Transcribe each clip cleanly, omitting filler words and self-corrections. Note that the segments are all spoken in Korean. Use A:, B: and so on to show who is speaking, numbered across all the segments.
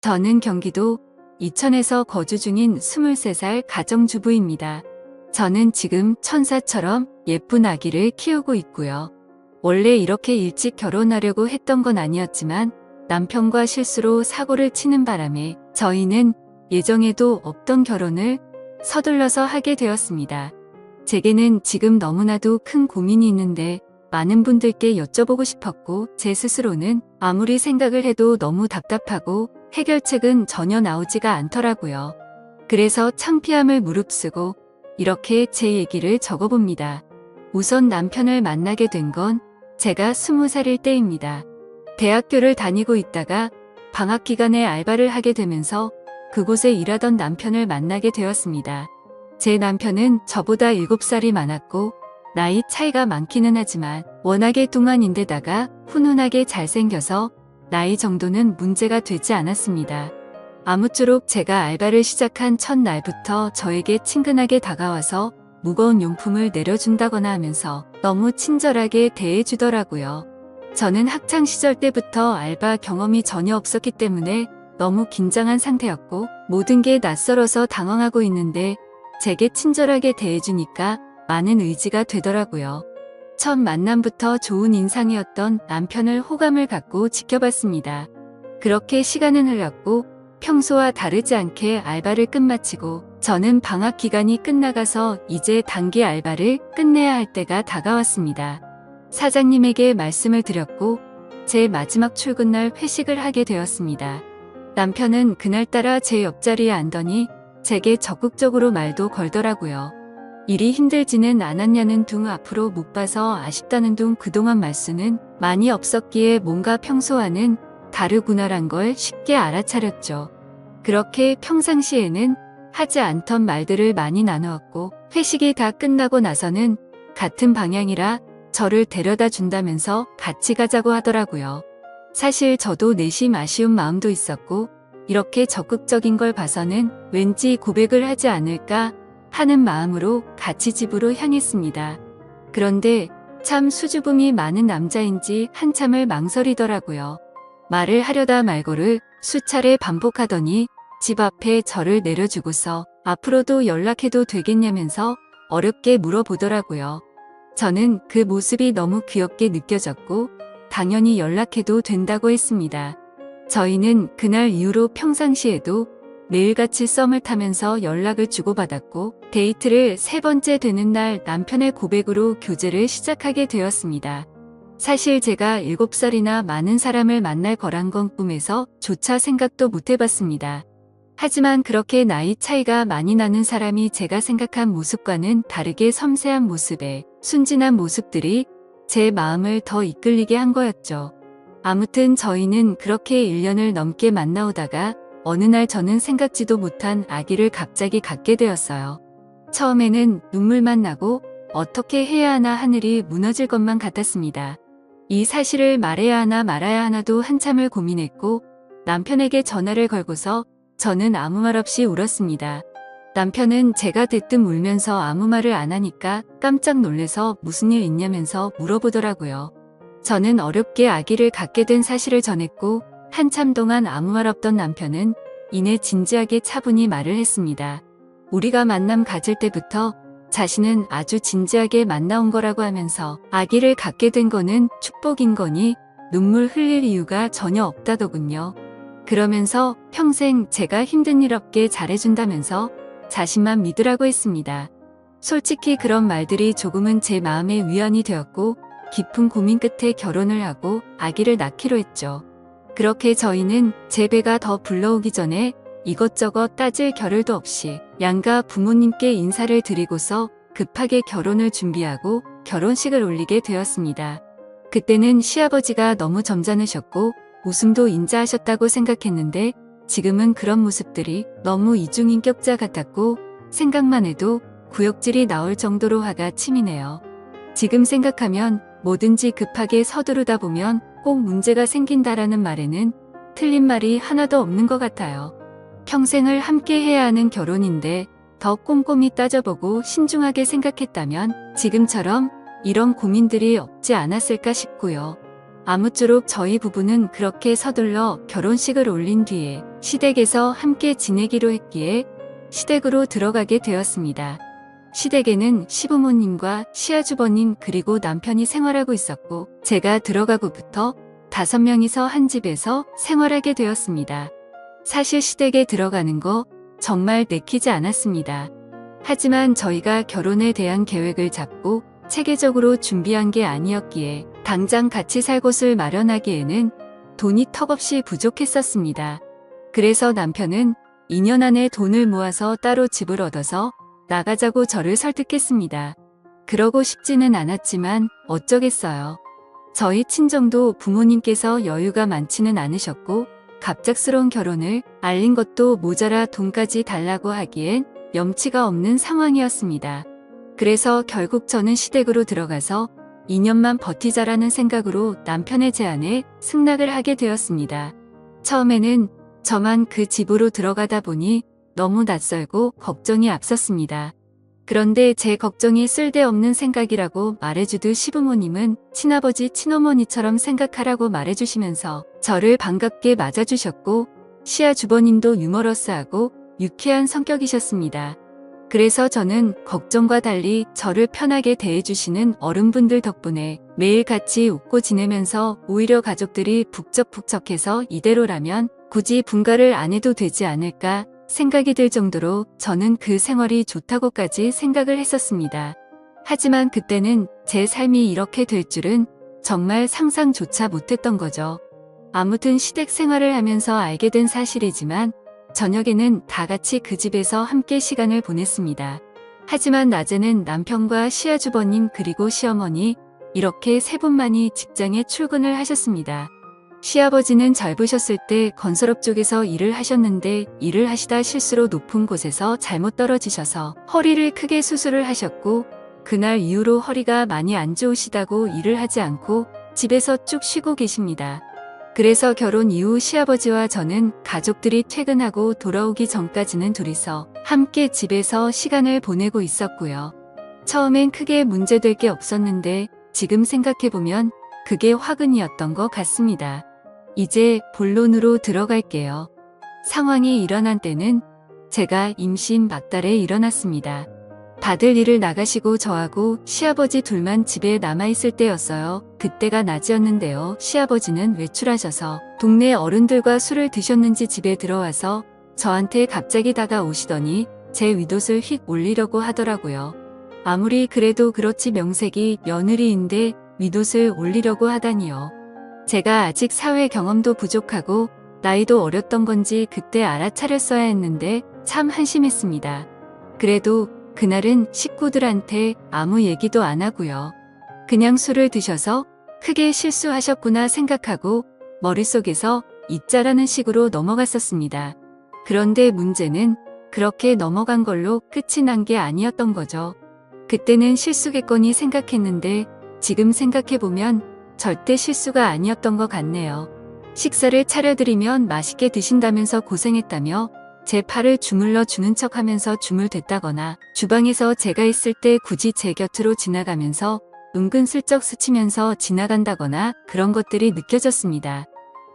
A: 저는 경기도 이천에서 거주 중인 23살 가정주부입니다. 저는 지금 천사처럼 예쁜 아기를 키우고 있고요. 원래 이렇게 일찍 결혼하려고 했던 건 아니었지만 남편과 실수로 사고를 치는 바람에 저희는 예정에도 없던 결혼을 서둘러서 하게 되었습니다. 제게는 지금 너무나도 큰 고민이 있는데 많은 분들께 여쭤보고 싶었고 제 스스로는 아무리 생각을 해도 너무 답답하고 해결책은 전혀 나오지가 않더라고요. 그래서 창피함을 무릅쓰고 이렇게 제 얘기를 적어봅니다. 우선 남편을 만나게 된 건 제가 20살일 때입니다. 대학교를 다니고 있다가 방학 기간에 알바를 하게 되면서 그곳에 일하던 남편을 만나게 되었습니다. 제 남편은 저보다 7살이 많았고 나이 차이가 많기는 하지만 워낙에 뚱한인데다가 훈훈하게 잘생겨서 나이 정도는 문제가 되지 않았습니다. 아무쪼록 제가 알바를 시작한 첫날부터 저에게 친근하게 다가와서 무거운 용품을 내려준다거나 하면서 너무 친절하게 대해주더라고요. 저는 학창시절 때부터 알바 경험이 전혀 없었기 때문에 너무 긴장한 상태였고 모든 게 낯설어서 당황하고 있는데 제게 친절하게 대해주니까 많은 의지가 되더라고요. 첫 만남부터 좋은 인상이었던 남편을 호감을 갖고 지켜봤습니다. 그렇게 시간은 흘렀고 평소와 다르지 않게 알바를 끝마치고 저는 방학 기간이 끝나가서 이제 단기 알바를 끝내야 할 때가 다가왔습니다. 사장님에게 말씀을 드렸고 제 마지막 출근날 회식을 하게 되었습니다. 남편은 그날따라 제 옆자리에 앉더니 제게 적극적으로 말도 걸더라고요. 일이 힘들지는 않았냐는 둥 앞으로 못 봐서 아쉽다는 둥 그동안 말수는 많이 없었기에 뭔가 평소와는 다르구나란 걸 쉽게 알아차렸죠. 그렇게 평상시에는 하지 않던 말들을 많이 나누었고 회식이 다 끝나고 나서는 같은 방향이라 저를 데려다 준다면서 같이 가자고 하더라고요. 사실 저도 내심 아쉬운 마음도 있었고 이렇게 적극적인 걸 봐서는 왠지 고백을 하지 않을까 하는 마음으로 같이 집으로 향했습니다. 그런데 참 수줍음이 많은 남자인지 한참을 망설이더라고요. 말을 하려다 말고를 수차례 반복하더니 집 앞에 저를 내려주고서 앞으로도 연락해도 되겠냐면서 어렵게 물어보더라고요. 저는 그 모습이 너무 귀엽게 느껴졌고 당연히 연락해도 된다고 했습니다. 저희는 그날 이후로 평상시에도 매일같이 썸을 타면서 연락을 주고받았고 데이트를 3번째 되는 날 남편의 고백으로 교제를 시작하게 되었습니다. 사실 제가 7살이나 많은 사람을 만날 거란 건 꿈에서 조차 생각도 못 해봤습니다. 하지만 그렇게 나이 차이가 많이 나는 사람이 제가 생각한 모습과는 다르게 섬세한 모습에 순진한 모습들이 제 마음을 더 이끌리게 한 거였죠. 아무튼 저희는 그렇게 1년을 넘게 만나오다가 어느 날 저는 생각지도 못한 아기를 갑자기 갖게 되었어요. 처음에는 눈물만 나고 어떻게 해야 하나 하늘이 무너질 것만 같았습니다. 이 사실을 말해야 하나 말아야 하나도 한참을 고민했고 남편에게 전화를 걸고서 저는 아무 말 없이 울었습니다. 남편은 제가 대뜸 울면서 아무 말을 안 하니까 깜짝 놀래서 무슨 일 있냐면서 물어보더라고요. 저는 어렵게 아기를 갖게 된 사실을 전했고 한참 동안 아무 말 없던 남편은 이내 진지하게 차분히 말을 했습니다. 우리가 만남 가질 때부터 자신은 아주 진지하게 만나온 거라고 하면서 아기를 갖게 된 거는 축복인 거니 눈물 흘릴 이유가 전혀 없다더군요. 그러면서 평생 제가 힘든 일 없게 잘해준다면서 자신만 믿으라고 했습니다. 솔직히 그런 말들이 조금은 제 마음의 위안이 되었고 깊은 고민 끝에 결혼을 하고 아기를 낳기로 했죠. 그렇게 저희는 제 배가 더 불러오기 전에 이것저것 따질 겨를도 없이 양가 부모님께 인사를 드리고서 급하게 결혼을 준비하고 결혼식을 올리게 되었습니다. 그때는 시아버지가 너무 점잖으셨고 웃음도 인자하셨다고 생각했는데 지금은 그런 모습들이 너무 이중인격자 같았고 생각만 해도 구역질이 나올 정도로 화가 치미네요. 지금 생각하면 뭐든지 급하게 서두르다 보면 꼭 문제가 생긴다라는 말에는 틀린 말이 하나도 없는 것 같아요. 평생을 함께 해야 하는 결혼인데 더 꼼꼼히 따져보고 신중하게 생각했다면 지금처럼 이런 고민들이 없지 않았을까 싶고요. 아무쪼록 저희 부부는 그렇게 서둘러 결혼식을 올린 뒤에 시댁에서 함께 지내기로 했기에 시댁으로 들어가게 되었습니다. 시댁에는 시부모님과 시아주버님 그리고 남편이 생활하고 있었고 제가 들어가고부터 5명이서 한 집에서 생활하게 되었습니다. 사실 시댁에 들어가는 거 정말 내키지 않았습니다. 하지만 저희가 결혼에 대한 계획을 잡고 체계적으로 준비한 게 아니었기에 당장 같이 살 곳을 마련하기에는 돈이 턱없이 부족했었습니다. 그래서 남편은 2년 안에 돈을 모아서 따로 집을 얻어서 나가자고 저를 설득했습니다. 그러고 싶지는 않았지만 어쩌겠어요. 저희 친정도 부모님께서 여유가 많지는 않으셨고 갑작스러운 결혼을 알린 것도 모자라 돈까지 달라고 하기엔 염치가 없는 상황이었습니다. 그래서 결국 저는 시댁으로 들어가서 2년만 버티자라는 생각으로 남편의 제안에 승낙을 하게 되었습니다. 처음에는 저만 그 집으로 들어가다 보니 너무 낯설고 걱정이 앞섰습니다. 그런데 제 걱정이 쓸데없는 생각이라고 말해주듯 시부모님은 친아버지 친어머니처럼 생각하라고 말해주시면서 저를 반갑게 맞아주셨고 시아주버님도 유머러스하고 유쾌한 성격이셨습니다. 그래서 저는 걱정과 달리 저를 편하게 대해주시는 어른분들 덕분에 매일 같이 웃고 지내면서 오히려 가족들이 북적북적해서 이대로라면 굳이 분가를 안 해도 되지 않을까 생각이 들 정도로 저는 그 생활이 좋다고까지 생각을 했었습니다. 하지만 그때는 제 삶이 이렇게 될 줄은 정말 상상조차 못했던 거죠. 아무튼 시댁 생활을 하면서 알게 된 사실이지만 저녁에는 다 같이 그 집에서 함께 시간을 보냈습니다. 하지만 낮에는 남편과 시아주버님 그리고 시어머니 이렇게 세 분만이 직장에 출근을 하셨습니다. 시아버지는 젊으셨을 때 건설업 쪽에서 일을 하셨는데 일을 하시다 실수로 높은 곳에서 잘못 떨어지셔서 허리를 크게 수술을 하셨고 그날 이후로 허리가 많이 안 좋으시다고 일을 하지 않고 집에서 쭉 쉬고 계십니다. 그래서 결혼 이후 시아버지와 저는 가족들이 퇴근하고 돌아오기 전까지는 둘이서 함께 집에서 시간을 보내고 있었고요. 처음엔 크게 문제될 게 없었는데 지금 생각해보면 그게 화근이었던 것 같습니다. 이제 본론으로 들어갈게요. 상황이 일어난 때는 제가 임신 막달에 일어났습니다. 다들 일을 나가시고 저하고 시아버지 둘만 집에 남아있을 때였어요. 그때가 낮이었는데요. 시아버지는 외출하셔서 동네 어른들과 술을 드셨는지 집에 들어와서 저한테 갑자기 다가오시더니 제 윗옷을 휙 올리려고 하더라고요. 아무리 그래도 그렇지 명색이 며느리인데 윗옷을 올리려고 하다니요. 제가 아직 사회 경험도 부족하고 나이도 어렸던 건지 그때 알아차렸어야 했는데 참 한심했습니다. 그래도 그날은 식구들한테 아무 얘기도 안 하고요. 그냥 술을 드셔서 크게 실수하셨구나 생각하고 머릿속에서 잊자라는 식으로 넘어갔었습니다. 그런데 문제는 그렇게 넘어간 걸로 끝이 난 게 아니었던 거죠. 그때는 실수겠거니 생각했는데 지금 생각해보면 절대 실수가 아니었던 것 같네요. 식사를 차려드리면 맛있게 드신다면서 고생했다며 제 팔을 주물러 주는 척 하면서 주물댔다거나 주방에서 제가 있을 때 굳이 제 곁으로 지나가면서 은근슬쩍 스치면서 지나간다거나 그런 것들이 느껴졌습니다.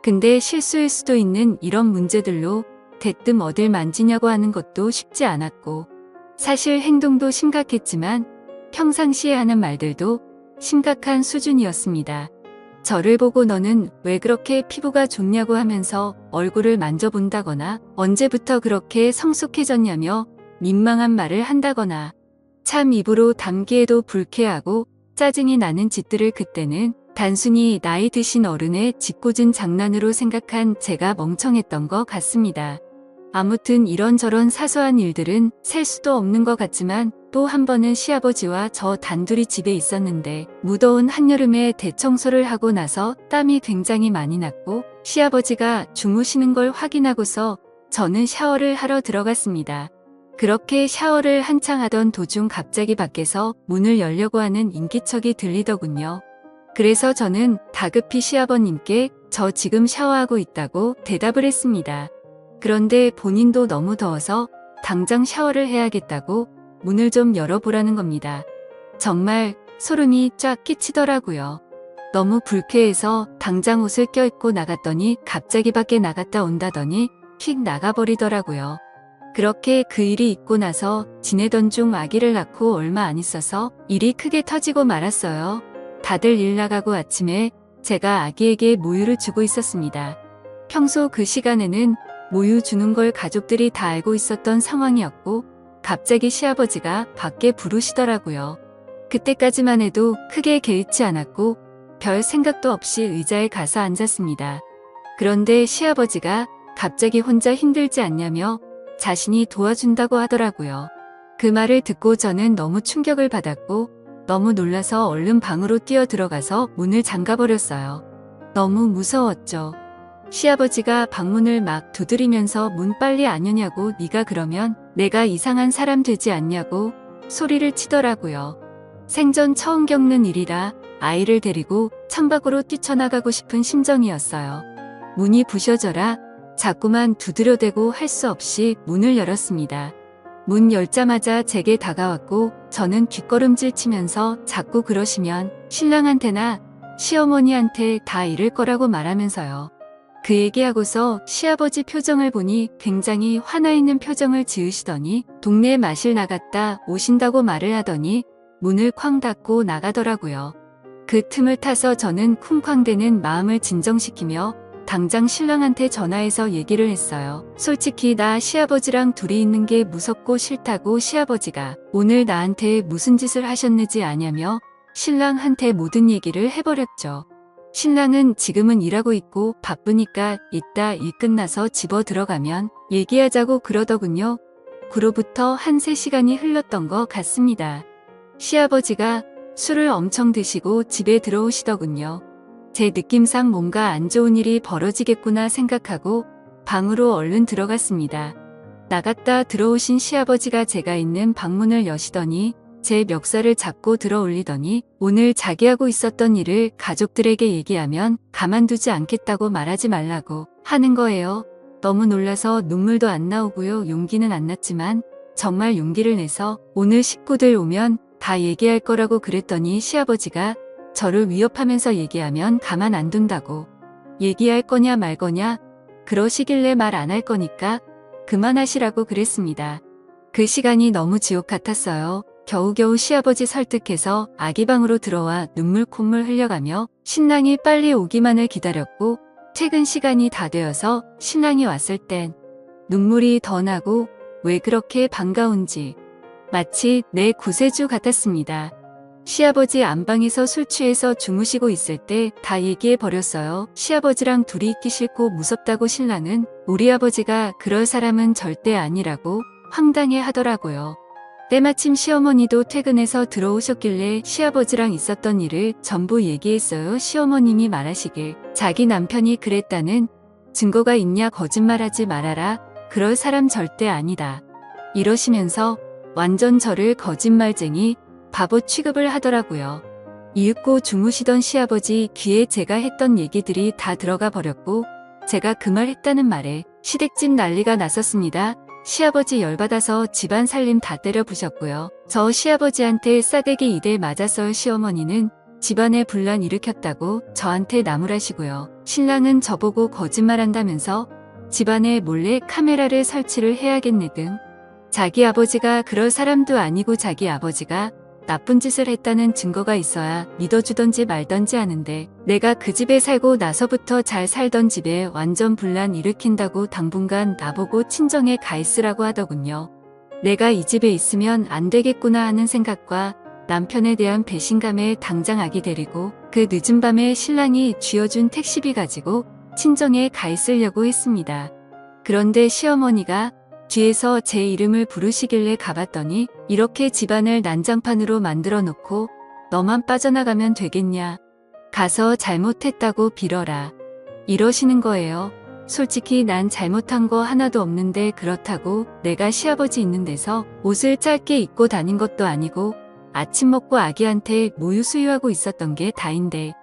A: 근데 실수일 수도 있는 이런 문제들로 대뜸 어딜 만지냐고 하는 것도 쉽지 않았고 사실 행동도 심각했지만 평상시에 하는 말들도 심각한 수준이었습니다. 저를 보고 너는 왜 그렇게 피부가 좋냐고 하면서 얼굴을 만져본다거나 언제부터 그렇게 성숙해졌냐며 민망한 말을 한다거나 참 입으로 담기에도 불쾌하고 짜증이 나는 짓들을 그때는 단순히 나이 드신 어른의 짓궂은 장난으로 생각한 제가 멍청했던 것 같습니다. 아무튼 이런저런 사소한 일들은 셀 수도 없는 것 같지만 또 한 번은 시아버지와 저 단둘이 집에 있었는데 무더운 한여름에 대청소를 하고 나서 땀이 굉장히 많이 났고 시아버지가 주무시는 걸 확인하고서 저는 샤워를 하러 들어갔습니다. 그렇게 샤워를 한창 하던 도중 갑자기 밖에서 문을 열려고 하는 인기척이 들리더군요. 그래서 저는 다급히 시아버님께 저 지금 샤워하고 있다고 대답을 했습니다. 그런데 본인도 너무 더워서 당장 샤워를 해야겠다고 문을 좀 열어보라는 겁니다. 정말 소름이 쫙 끼치더라고요. 너무 불쾌해서 당장 옷을 껴입고 나갔더니 갑자기 밖에 나갔다 온다더니 휙 나가버리더라고요. 그렇게 그 일이 있고 나서 지내던 중 아기를 낳고 얼마 안 있어서 일이 크게 터지고 말았어요. 다들 일 나가고 아침에 제가 아기에게 모유를 주고 있었습니다. 평소 그 시간에는 모유 주는 걸 가족들이 다 알고 있었던 상황이었고 갑자기 시아버지가 밖에 부르시더라고요. 그때까지만 해도 크게 개의치 않았고 별 생각도 없이 의자에 가서 앉았습니다. 그런데 시아버지가 갑자기 혼자 힘들지 않냐며 자신이 도와준다고 하더라고요. 그 말을 듣고 저는 너무 충격을 받았고 너무 놀라서 얼른 방으로 뛰어 들어가서 문을 잠가버렸어요. 너무 무서웠죠. 시아버지가 방문을 막 두드리면서 문 빨리 안 여냐고 네가 그러면 내가 이상한 사람 되지 않냐고 소리를 치더라고요. 생전 처음 겪는 일이라 아이를 데리고 창밖으로 뛰쳐나가고 싶은 심정이었어요. 문이 부셔져라 자꾸만 두드려대고 할 수 없이 문을 열었습니다. 문 열자마자 제게 다가왔고 저는 뒷걸음질 치면서 자꾸 그러시면 신랑한테나 시어머니한테 다 이를 거라고 말하면서요. 그 얘기하고서 시아버지 표정을 보니 굉장히 화나 있는 표정을 지으시더니 동네에 마실 나갔다 오신다고 말을 하더니 문을 쾅 닫고 나가더라고요. 그 틈을 타서 저는 쿵쾅대는 마음을 진정시키며 당장 신랑한테 전화해서 얘기를 했어요. 솔직히 나 시아버지랑 둘이 있는 게 무섭고 싫다고 시아버지가 오늘 나한테 무슨 짓을 하셨는지 아냐며 신랑한테 모든 얘기를 해버렸죠. 신랑은 지금은 일하고 있고 바쁘니까 이따 일 끝나서 집어 들어가면 얘기하자고 그러더군요. 그로부터 한 3시간이 흘렀던 것 같습니다. 시아버지가 술을 엄청 드시고 집에 들어오시더군요. 제 느낌상 뭔가 안 좋은 일이 벌어지겠구나 생각하고 방으로 얼른 들어갔습니다. 나갔다 들어오신 시아버지가 제가 있는 방문을 여시더니 제 멱살을 잡고 들어 올리더니 오늘 자기하고 있었던 일을 가족들에게 얘기하면 가만두지 않겠다고 말하지 말라고 하는 거예요. 너무 놀라서 눈물도 안 나오고요. 용기는 안 났지만 정말 용기를 내서 오늘 식구들 오면 다 얘기할 거라고 그랬더니 시아버지가 저를 위협하면서 얘기하면 가만 안 둔다고 얘기할 거냐 말 거냐 그러시길래 말 안 할 거니까 그만하시라고 그랬습니다. 그 시간이 너무 지옥 같았어요. 겨우겨우 시아버지 설득해서 아기 방으로 들어와 눈물 콧물 흘려가며 신랑이 빨리 오기만을 기다렸고 퇴근 시간이 다 되어서 신랑이 왔을 땐 눈물이 더 나고 왜 그렇게 반가운지 마치 내 구세주 같았습니다. 시아버지 안방에서 술 취해서 주무시고 있을 때 다 얘기해 버렸어요. 시아버지랑 둘이 있기 싫고 무섭다고 신랑은 우리 아버지가 그럴 사람은 절대 아니라고 황당해 하더라고요. 때마침 시어머니도 퇴근해서 들어오셨길래 시아버지랑 있었던 일을 전부 얘기했어요. 시어머님이 말하시길 자기 남편이 그랬다는 증거가 있냐 거짓말하지 말아라. 그럴 사람 절대 아니다. 이러시면서 완전 저를 거짓말쟁이 바보 취급을 하더라고요. 이윽고 주무시던 시아버지 귀에 제가 했던 얘기들이 다 들어가 버렸고 제가 그 말 했다는 말에 시댁집 난리가 났었습니다. 시아버지 열받아서 집안 살림 다 때려 부셨고요. 저 시아버지한테 싸대기 2대 맞았어요. 시어머니는 집안에 분란 일으켰다고 저한테 나무라시고요. 신랑은 저보고 거짓말한다면서 집안에 몰래 카메라를 설치를 해야겠네 등 자기 아버지가 그럴 사람도 아니고 자기 아버지가 나쁜 짓을 했다는 증거가 있어야 믿어주던지 말던지 하는데 내가 그 집에 살고 나서부터 잘 살던 집에 완전 분란 일으킨다고 당분간 나보고 친정에 가 있으라고 하더군요. 내가 이 집에 있으면 안 되겠구나 하는 생각과 남편에 대한 배신감에 당장 아기 데리고 그 늦은 밤에 신랑이 쥐어준 택시비 가지고 친정에 가 있으려고 했습니다. 그런데 시어머니가 뒤에서 제 이름을 부르시길래 가봤더니 이렇게 집안을 난장판으로 만들어 놓고 너만 빠져나가면 되겠냐. 가서 잘못했다고 빌어라. 이러시는 거예요. 솔직히 난 잘못한 거 하나도 없는데 그렇다고 내가 시아버지 있는 데서 옷을 짧게 입고 다닌 것도 아니고 아침 먹고 아기한테 모유 수유하고 있었던 게 다인데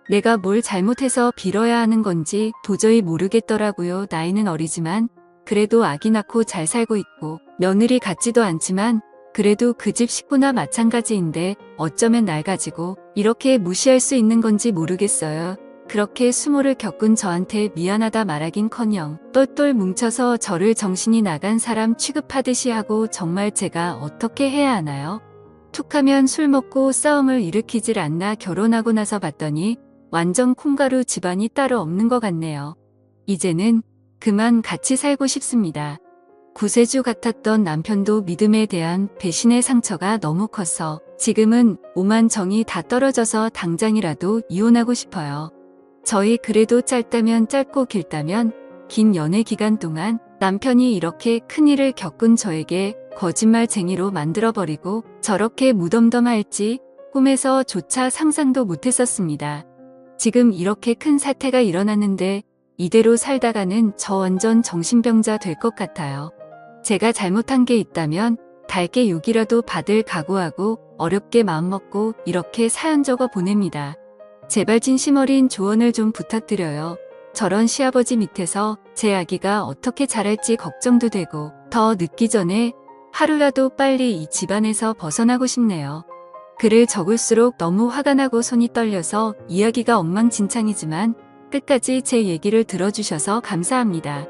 A: 내가 뭘 잘못해서 빌어야 하는 건지 도저히 모르겠더라고요. 나이는 어리지만 그래도 아기 낳고 잘 살고 있고 며느리 같지도 않지만 그래도 그 집 식구나 마찬가지인데 어쩌면 날 가지고 이렇게 무시할 수 있는 건지 모르겠어요. 그렇게 수모를 겪은 저한테 미안하다 말하긴커녕 똘똘 뭉쳐서 저를 정신이 나간 사람 취급하듯이 하고 정말 제가 어떻게 해야 하나요? 툭하면 술 먹고 싸움을 일으키질 않나 결혼하고 나서 봤더니 완전 콩가루 집안이 따로 없는 것 같네요. 이제는 그만 같이 살고 싶습니다. 구세주 같았던 남편도 믿음에 대한 배신의 상처가 너무 커서 지금은 오만 정이 다 떨어져서 당장이라도 이혼하고 싶어요. 저희 그래도 짧다면 짧고 길다면 긴 연애 기간 동안 남편이 이렇게 큰일을 겪은 저에게 거짓말쟁이로 만들어버리고 저렇게 무덤덤할지 꿈에서조차 상상도 못했었습니다. 지금 이렇게 큰 사태가 일어났는데 이대로 살다가는 저 완전 정신병자 될 것 같아요. 제가 잘못한 게 있다면 달게 욕이라도 받을 각오하고 어렵게 마음먹고 이렇게 사연 적어 보냅니다. 제발 진심 어린 조언을 좀 부탁드려요. 저런 시아버지 밑에서 제 아기가 어떻게 자랄지 걱정도 되고 더 늦기 전에 하루라도 빨리 이 집안에서 벗어나고 싶네요. 글을 적을수록 너무 화가 나고 손이 떨려서 이야기가 엉망진창이지만 끝까지 제 얘기를 들어주셔서 감사합니다.